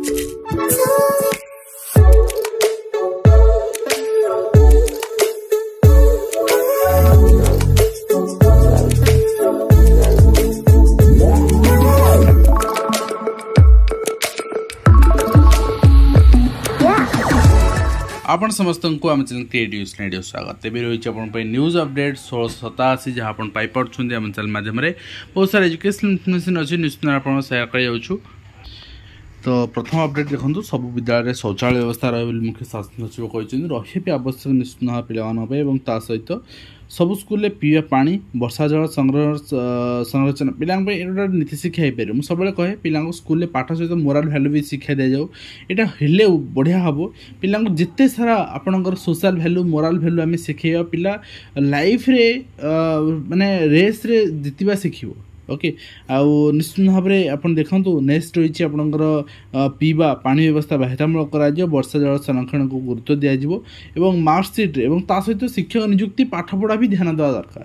आपण समस्त को आम चैनल क्रिएटिव स्टूडियो स्वागत तेज रही है न्यूज अपडेट 1687 जहाँ आप पाइपे आम चैनल मध्यम बहुत सारा एजुकेशनल इनफर्मेशन अच्छी निश्चित आप सेयार कर। तो प्रथम अपडेट देखो सब विद्यालय शौचालय व्यवस्था रही मुख्य शासन सचिव कहते रही आवश्यक निश्चित भाव पिला सहित सब स्कूल पीवा पानी वर्षा जल संरक्षण पिला नीति शिक्षा हो पारे। मुझे सब कहे पिला स्कूल पाठ सहित मोराल भैल्यू भी शिक्षा दि जाऊ यहाँ हेले बढ़िया हम पिला जिते सारा आपणकर सोशल भैल्यू मोराल भैल्यू आम शिखेबा पिला लाइफ रे माने रेस रे जितवा शिखिबो। ओके आउ निश्चित भाव में आप देखु नेक्स्ट रही आपंकर पीवा पानी व्यवस्था बाध्यतामूलक कर वर्षा जल संरक्षण को गुरुत्व दिज्व मार्कसीट और सहित शिक्षक नियुक्ति पाठपढ़ा भी ध्यान देवा दरकार।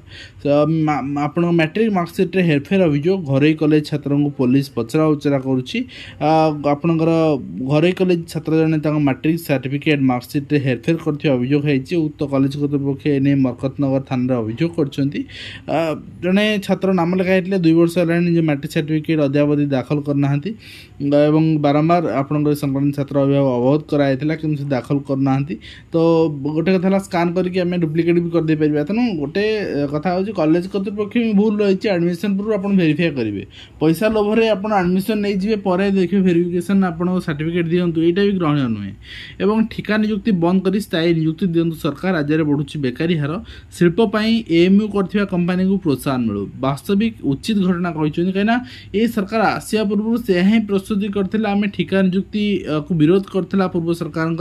आप मैट्रिक मार्कसीट हेरफेर अभियोग घर कॉलेज छात्र को पुलिस पचरा उचरा करपणकर घर कॉलेज छात्र जन मैट्रिक सर्टिफिकेट मार्कसीट हेरफेर कर अभियोग होती उक्त कॉलेज कर्तृपक्ष एने मरकतनगर थाना अभियोग कर जड़े छात्र नाम लिखाई 2 वर्ष है मैट्रिक सर्टिफिकेट अद्यावधि दाखल करना बारंबार आपंकर संक्रांत छात्र अभिभावक अवगत कराइला कि दाखल करना। तो गोटे कथा स्कान करके आम डुप्लिकेट भी करदे पार। तेणु गोटे कथा हूँ कॉलेज कर्तृपक्ष भूल रही एडमिशन पूर्व आप वेरीफाई करेंगे पैसा लोभर आप एडमिशन नहीं जाए पर देखिए वेरिफिकेशन आप सर्टिफिकेट दिंतु यहाँ भी ग्रहणीय नुहे और ठिका नियुक्ति बंद कर स्थायी नियुक्ति दिंतु। सरकार राज्य में बढ़ुची बेकारी हार शिल्पी एएमयू कर कंपानी को प्रोत्साहन मिलू वास्तविक उचित घटना कहते कहीं ये सरकार आसिया पूर्व से ही प्रस्तुति करते आम ठिका नियुक्ति को विरोध करता पूर्व सरकार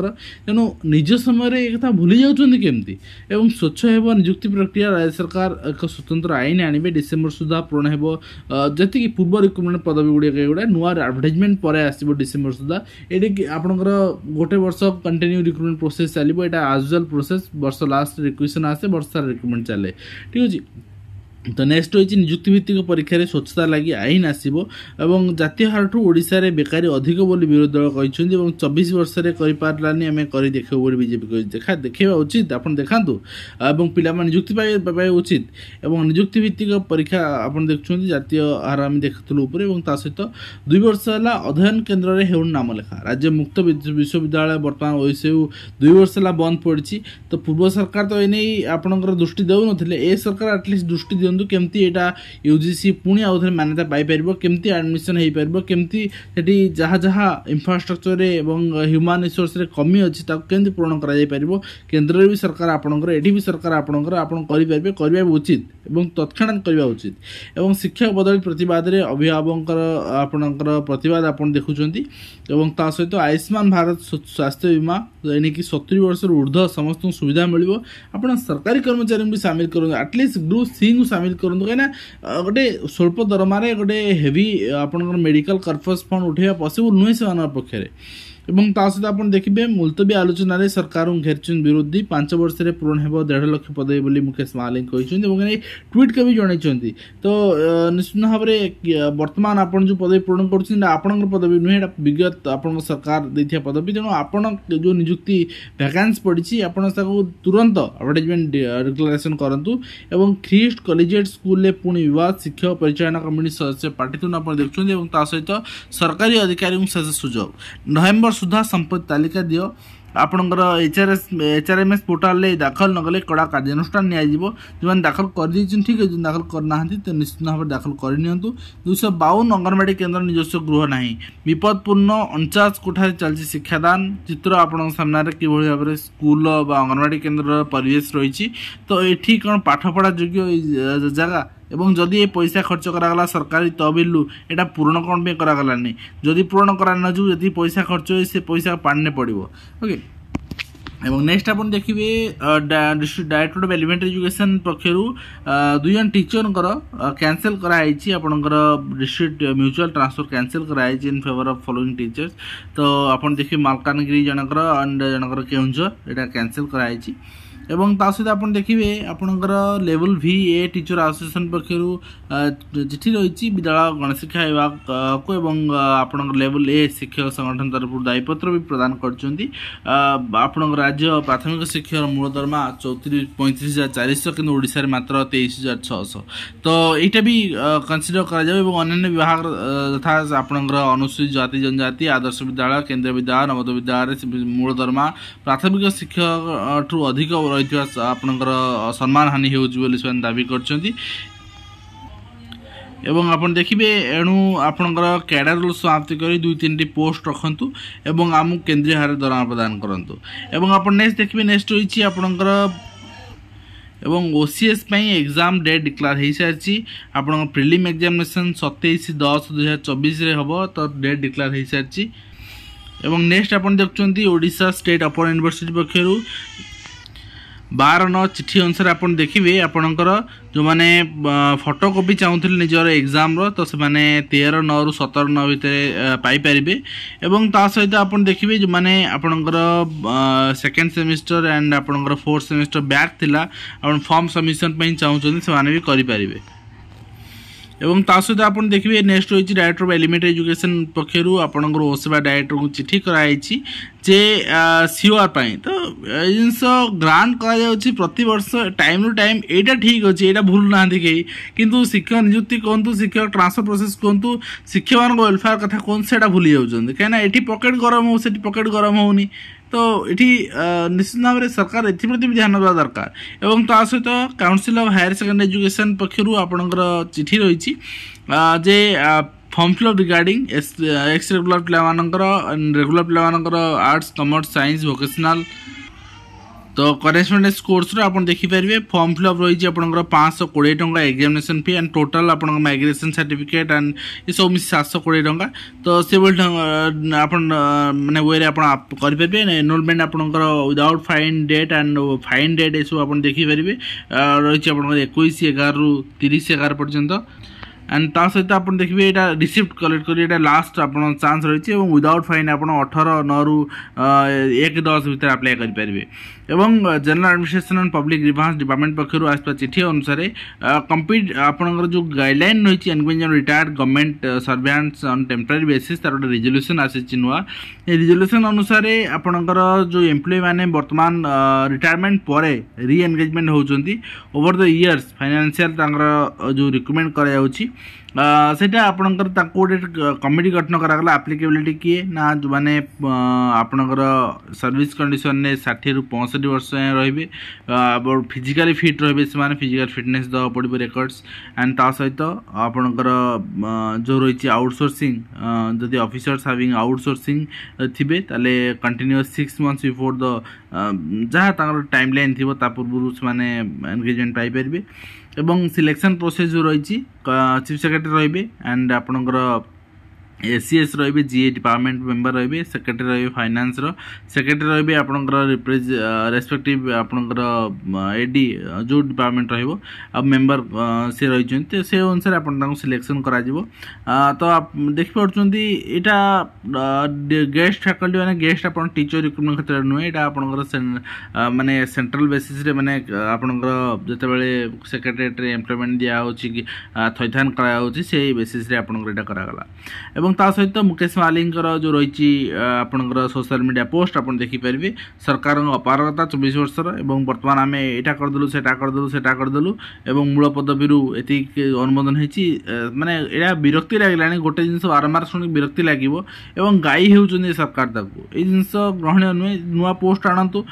तेणु निज समय एक भूली जाऊँगी केमती एवं स्वच्छ हो नियुक्ति प्रक्रिया राज्य सरकार एक स्वतंत्र आईन आने डिसेम्बर सुधा पूर्ण हो जी पूर्व रिक्रुटमेंट पदवी गुड़ा नुआ एडवर्टाइजमेंट पर आसो डिसेम्बर सुधा ये आपंकर गोटे वर्ष कंटिन्यू रिक्रुटमेंट प्रोसेस चलो यहाँ आजुआल प्रोसेस वर्ष लास्ट रिक्वेशन आसे वर्ष सारा रिक्रुटमेंट चले ठीक अच्छे। तो नेक्स्ट रही नियुक्ति भित्तिक परीक्षा रे स्वच्छता लगी आईन आसीबो एवं जातीय हारठू ओडिशा रे बेकारी अधिक बोली विरोधी दल कहछन्ती एवं 24 वर्ष रे करि पारलानी आमे करि देखियो बोली बीजेपी कहि देखा उचित आपण देखांतु एवं पिला मान नियुक्ति पाए उचित एवं नियुक्ति भित्तिक परीक्षा आपण देखछन्ती जातीय हार आमे देखथुलु ऊपर एवं ता सहित 2 वर्ष हला अध्ययन केन्द्र रे हेउन नाम लेखा राज्य मुक्त विश्वविद्यालय वर्तमान ओएसयू 2 वर्ष हला बंद पड़छि। तो पूर्व सरकार तो एनै आपनकर दृष्टि देउ नथिले ए सरकार एटलिस्ट दृष्टि केमती यहाँ यूजीसी पुणी आउ थे मान्यता पाई केमती एडमिशन हो पार केमती सेठी जहाँ जहाँ इंफ्रास्ट्रक्चर एवं ह्यूमन रिसोर्स रे कमी अच्छी केमती पूरण कर केन्द्र भी सरकार आपणकर एठी भी सरकार आपणकर आपण करें उचित एवं तत्क्षणात करवा उचित एवं शिक्षक बदली प्रतिवाद रे अभिभावक आपणकर प्रतिवाद आपण देखुचंती एवं ता सहित आयुष्मान भारत स्वास्थ्य बीमा यानी 70 वर्ष ऊर्ध्व समस्त सुविधा मिल आप सरकारी कर्मचारी भी सामिल करूँ एटलिस्ट ग्रुप सी को सामिल करूँ कहीं गोटे स्वल्प दरमार गोटे हेवी आपंकर मेडिकल कर्पस फंड उठेगा पॉसिबल नुहे से पक्षे एवं ता सहित आप देखिए मुलतवी आलोचन सर्कार घेरचन विरोधी 5 वर्ष में पूर्ण हो 1.5 लाख पदवी बोली मुकेश महालिक कहते ट्वीट के भी जनई। तो निश्चित भाव में बर्तमान आप जो पदवी पूर्ण कर पदवी नुहे विगत आप सरकार देथिया पदवी तेणु आप जो नियुक्ति वैकेंसी पड़ी आपको तुरंत एडवर्टाइजमेंट डिक्लेरेशन करूँ एवं ख्रीस्ट कॉलेजिएट स्कूल पुणी विवाद शिक्षक परिचालना कमिटी सदस्य पार्टीतुन आप देखते सहित सरकारी अधिकारी सुझाव नवेम्बर सुधा संपत्ति तालिका दियो आपणकर एचआरएमएस पोर्टाल ले दाखल नगले कड़ा कार्यानुष्ठान जो दाखल कर ठीक है दाखल करना तो निश्चित भाव दाखल करनी 252 अंगनवाड़ी केन्द्र निजस्व गृह ना विपदपूर्ण 49 कोठार चलती शिक्षादान चित्र आपण सामने कि भाव में स्कूल अंगनवाड़ी केन्द्र परिवेश रही। तो ये कौन पाठपढ़ा योग्य जगह एवं जदि ये पैसा खर्च करागला सरकारी तहबिल एटा पूर्ण कौन पे करागलानी जदि पूर्ण करा न जो यदि पैसा खर्च हो से पैसा पाने पड़ो। ओके एवं नेक्स्ट आप देखिए district directorate of elementary education पक्षर 2 जन टीचर कैंसल कराई आपंकर डिस्ट्रिक्ट म्यूचुअल ट्रांसफर कैंसल कराई in favour of following teachers. तो आप देखिए मालकानगिरी जनकर एंड जनकर केउंझर यहाँ कैंसल कराई एवं ता सहित आपण देखिए आपणकर लेवल VA टीचर एसोसिएशन पक्षर चिठी रही विद्यालय गणशिक्षा विभाग को एवं आपणकर लेवल A शिक्षक संगठन तरफ दायीपत्र भी प्रदान कर राज्य प्राथमिक शिक्षक मूल दरमा 35,400 कि ओडिशा रे मात्र 23,600 तो यहाँ भी कनसीडर कर विभाग तथा आपणकर अनुसूचित जाति जनजाति आदर्श विद्यालय केन्द्रीय विद्यालय नवोदय विद्यालय मूल दरमा प्राथमिक शिक्षक ठू अधिक रही आपणकर सम्मान हानि होगी दाबी कर एवं आपण देखिए एणु आपणकर कैडर रूल समाप्ति करी 2-3 पोस्ट रखंतु एवं आम केंद्रीय हार दरमा प्रदान करंतु एवं आपण नेक्स्ट देखिए नेक्स्ट होईची आपणकर एवं OCS एग्जाम डेट डिक्लेयर हो सारी आपण प्रिलिम एग्जामिनेशन 27/10/2024 रे हबो तो डेट डिक्लेयर हो सारी एवं नेक्स्ट आपण देखुंती ओडिशा स्टेट ओपन यूनिवर्सिटी पक्षरु 12/9 चिठी अनुसार आपण देखिए आपणकर जो माने फोटोकॉपी चाहूले निजर एग्जाम तो से माने 13/9 ରୁ 17/9 भितर पाई परिबे एवं ता सहित आपण देखिए जो माने आपणकर सेकेंड सेमिस्टर एंड आपणकर फोर्थ सेमिस्टर बैक थिला आपण फॉर्म सबमिशन पई चाहूछन से माने भी करि परिबे एवं ता सहित आपण देखिए नेक्स्ट होई डायरेक्टर ऑफ एलिमेंटरी एजुकेशन पक्षरु आपणकर ओसेवा डायरेक्टर को चिठी कराई जे सीओआर पाई तो जिनस ग्रांट करा जाउछि प्रति वर्ष टाइम टू टाइम एटा ठीक अछि एटा भूल ना देखै किंतु शिक्षक नियुक्ति कोंतु शिक्षक ट्रांसफर प्रोसेस कोंतु शिक्षक मान वेलफेयर कथा कोन सेटा भूली जाउछन कहना एठी पॉकेट गरम हो सेठी पॉकेट गरम होनी तो ये निश्चित भाव में सरकार एप्रति भी ध्यान देवा दरकार एवं ता सहित council of higher secondary education पक्षरु आपणकर चिठी रही जे form fill up regarding ex regular पिलामानकर रेगुलर पिलामानकर आर्ट्स कॉमर्स साइंस वोकेशनल तो करेस्पॉन्डेंस कोर्स आप देखिपारे फॉर्म फिलअप रही है 520 टंका एग्जामिनेशन फी एंड टोटल आप माइग्रेशन सर्टिफिकेट एंड ये सब मिस 720 टंका तो से माने वे आप करेंगे एनरोलमेंट आपंकर without fine date and fine date ये सब आप देखिपारे रही है 21/11 ରୁ 30/11 पर्यंत एंड ता सहित आप देखिए यहाँ रिसिप्ट कलेक्ट करिए लास्ट आप चांस रही है विदाउट फाइन आप 18/9 ରୁ 1/10 भितर अप्लाई करेंगे एवं general administration and public grievance department पक्षर आसपा चिठी अनुसार कंप्लीट आपंकर जो गाइडलाइन रही engage retired government servants on temporary basis तार गोटे रिजोल्यूशन आसी नुआ रिजोल्यूशन अनुसार आपंकर जो एम्प्लॉय मैंने वर्तमान रिटायरमेंट पर री एनगेजमेंट होती ओवर द इयर्स फाइनेंशियल जो रिक्रुटमेंट कराई सेटा आपणकर गोटे कमिटी गठन करागला एप्लिकेबिलिटी किए ना जो मैंने आपणकर सर्विस कंडीशन ने 60 ରୁ 65 वर्ष रे फिजिकली फिट रे से फिजिकल फिटनेस दवा पड़ो रेकर्ड्स एंड ता सहित आपणकर जो रही आउटसोर्सिंग जदि ऑफिसर्स हैविंग आउटसोर्सिंग थिबे ताले कंटिन्यूअस 6 months बिफोर द जहाँ टाइमलाइन थी पूर्व से एनगेजमेंट पाई परिबे एवं सिलेक्शन प्रोसेस जो रही चीफ सेक्रेटरी रे एंड आपणकर एसीएस रे जीए डिपार्टमेंट मेंबर रे सेक्रेटरी रे फाइनेंस सेक्रेटरी रे आपणकर रेस्पेक्टिव आपणकर एडी जो डिपार्टमेंट रहिबो अब मेंबर से रही से अनुसार आपन सिलेक्शन करा जिवो तो आप देखि पड़छंती एटा गेस्ट फैकल्टी माने गेस्ट आपन टीचर रिक्रुटमेंट क्षेत्र नुए एटा आपणकर माने सेंट्रल बेसिस रे माने आपणकर जते बेले सेक्रेटरीट रे एम्प्लॉयमेंट दिया होची कि थैथान करा होची से बेसिस रे आपणकर एटा करा गला एवं ता सहित मुकेश मालिंकर जो रही आपंकर सोशल मीडिया पोस्ट आप देखिपारे सरकार अपारगता 24 वर्षर एवं बर्तमान आम यहाँ करदेलु सेटा करदेलु एवं मूल पदवी एति अनुमोदन होती माने यहाँ विरक्ति लगे गोटे जिन बारंबार शुणी विरक्ति लगे एवं गाई होती सरकार ताकू ये जिन ग्रहणीय नुहे नुआ पोस्ट आणतु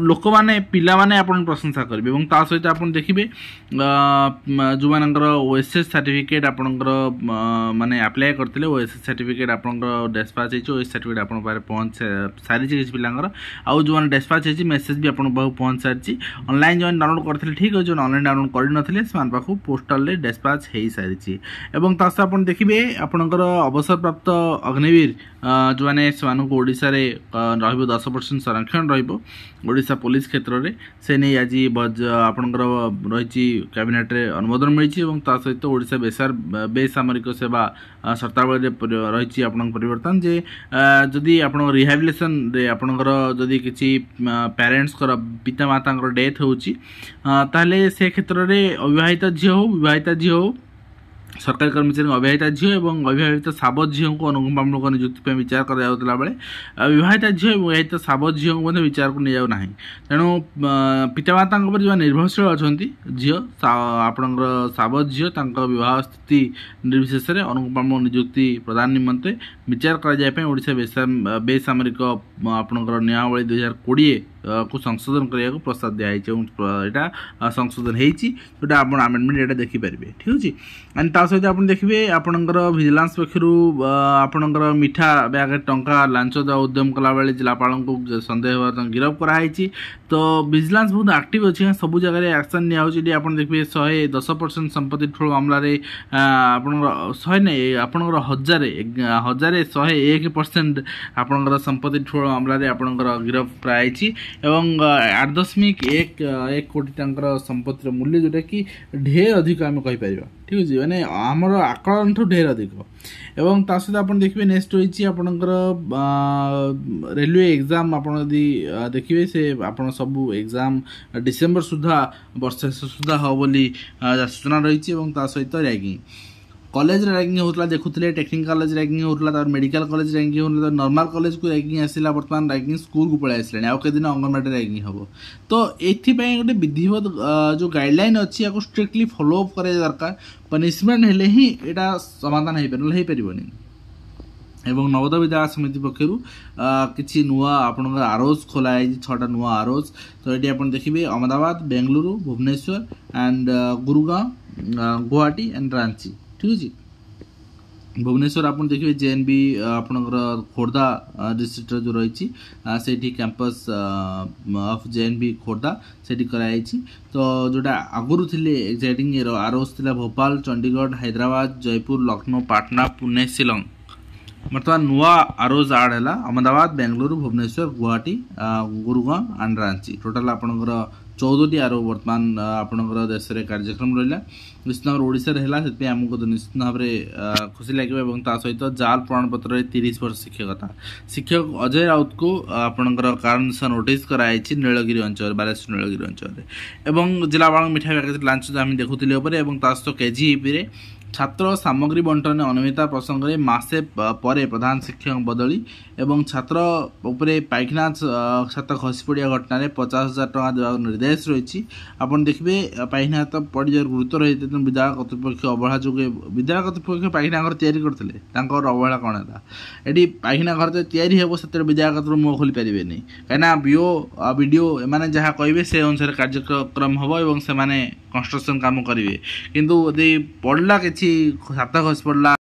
लोक मैंने पिला माने आपन प्रशंसा करेंगे और ता सहित आप देखिए जो मानकर ओएसएस सर्टिफिकेट आपंकर माने अप्लाई करते ओएसएस सर्टिफिकेट आपंकर डिस्पैच होती ओएस सर्टिफिकेट आप पहुँच सारी किसी पिलांकर आउ जो डिस्पैच होती मेसेज भी आपन पाखु पहुँच सारी ऑनलाइन जो डाउनलोड करते ठीक है जो ऑनलाइन डाउनलोड करनथिले से पाखु पोस्टल डिस्पैच हो सारी एवं ता सहित आप देखिए आपंकर अवसर प्राप्त अग्निवीर जो मैंने ओडिशा रे 10% संरक्षण ओडिशा पुलिस क्षेत्र में से नहीं आज आपंकर रही कैबिनेट रे अनुमोदन मिली सहित ओडिशा बेसामरिक सेवा सर्तावली रही परिवर्तन जे जदि आप रिहाबिलिटेशन आपणकर जदि किसी पेरेंट्स पितामाता डेथ होची ताहले से क्षेत्र में अविवाहिता झील हो विवाहिता झील हो सरकारी कर्मचारी अविवाहिता झील और अविवाहित साबत झील को अनुकंपामूलक नियुक्ति विचार कराला बेले विवाहिता झील और विवाहित साबत झील को विचार को नहीं जाऊ ना तेणु पितामाता जो निर्भरशील अच्छा झील आपणकर साबत झील विवाह स्थिति निर्विशेष अनुकंपामूलक नियुक्ति प्रदान निमंते विचार करा बेसामरिक आपणकर नियमावली 2020 को संशोधन करने को प्रस्ताव दिखाई यहाँ संशोधन होटा आप आमेंडमेंट यहाँ देखिपारे ठीक अच्छे एंड ता सहित आप देखिए आपणकर विजिलेंस पक्षर आपणकर मिठा ब्याग टंका लांच देवा उद्यम कला बेले जिलापाल को सन्देह गिरफ कराई तो विजिलेंस बहुत एक्टिव अच्छे सब जगह एक्शन निया आप देखिए 110% संपत्ति ठूल मामलें आप 100 नहीं आपणकर 1,101% आपणकर संपत्ति ठूल मामलें आपणकर गिरफ कराई एवं 8.1 कोटी संपत्तिर मूल्य जोटा कि ढेर अधिक आम कहीपर ठीक अच्छे मैंने आमर आकलन ठू ढेर अधिक एवं ता सहित आप देखिए नेक्स्ट रही आपणकर रेलवे एग्जाम आप देखिए से आप सबू एग्जाम डिसेम्बर सुधा वर्ष सुधा हो बोली सूचना रही सहित रैगिंग कॉलेज रैगिंग होता देखुले टेक्निकल कॉलेज रैगिंग होता मेडिकल कॉलेज रैगिंग होता नॉर्मल कॉलेज को रैगिंग आसला बर्तमान रैगिंग स्कूल को पलि आसला आउ के दिन अंगनवाड़ी रैगिंग हम तो ये गोटे विधिवत जो गाइडलाइन अच्छी या स्ट्रिक्टली फॉलो अप करा दरकार पनिशमेंट हेले ही यहाँ समाधान हो पारनी एवं नवोदय विद्यालय समिति पक्षर किसी नुआ आपंकर आरोज खोलाई 6टा नुआ आरोज तो ये आप देखिए अहमदाबाद बेंगलुरु भुवनेश्वर एंड गुरुगांव गुवाहाटी एंड रांची ठीक अच्छे भुवनेश्वर आप देखिए JNB आपणकर खोर्धा डिस्ट्रिक्ट जो रही से कैंपस ऑफ JNB खोर्धा से कराई तो जोटा आगुरी थे एक्साइटिंग आरोज थी भोपाल चंडीगढ़ हैदराबाद जयपुर लखनऊ पाटना पुणे शिलंग बर्तमान नुआ आरोज आड है अहमदाबाद बेंगलुरु भुवनेश्वर गुवाहाटी गुरुगांव एंड रांची टोटाल आपणकर 14टी आरोप बर्तमान आपणकर देश में कार्यक्रम रहा निश्चित भाव ओडिशा है आमको तो निश्चित भाव में खुशी लगे सहित जाल प्रमाणपत्र 30 वर्ष शिक्षकता शिक्षक अजय राउत को आपणकर कारण नोटिस कराई नीलगिरी अंचल बालेश्वर नीलगिरी अंचल जिलापाल मिठा पैकेज लांच आम देखुले सहित KGEP छात्र सामग्री बंटन अनियमितता प्रसंग में मासे पर प्रधान शिक्षक बदली एवं छात्र उपरे पायखाना छात्र खसी पड़ा घटना 50,000 टଙ୍କା देवा निर्देश रही आप देखिए पायखाना तो पड़ जा गुरुतर रही विद्यालय कर्तृपक्ष अवहेला जो विद्यालय कर्तृपक्ष पायखाना घर तैयारी करते अवहेला कौन है ये पायखाना घर तो तैयारी हे से विद्यालय कर्तृ मुह खोली पारे नहीं कहीं बीडीओ एम जहाँ कहे से अनुसार कार्यक्रम हम और से कंस्ट्रक्शन काम करेंगे किंतु यदि पड़ला कि छाता खसी पड़ला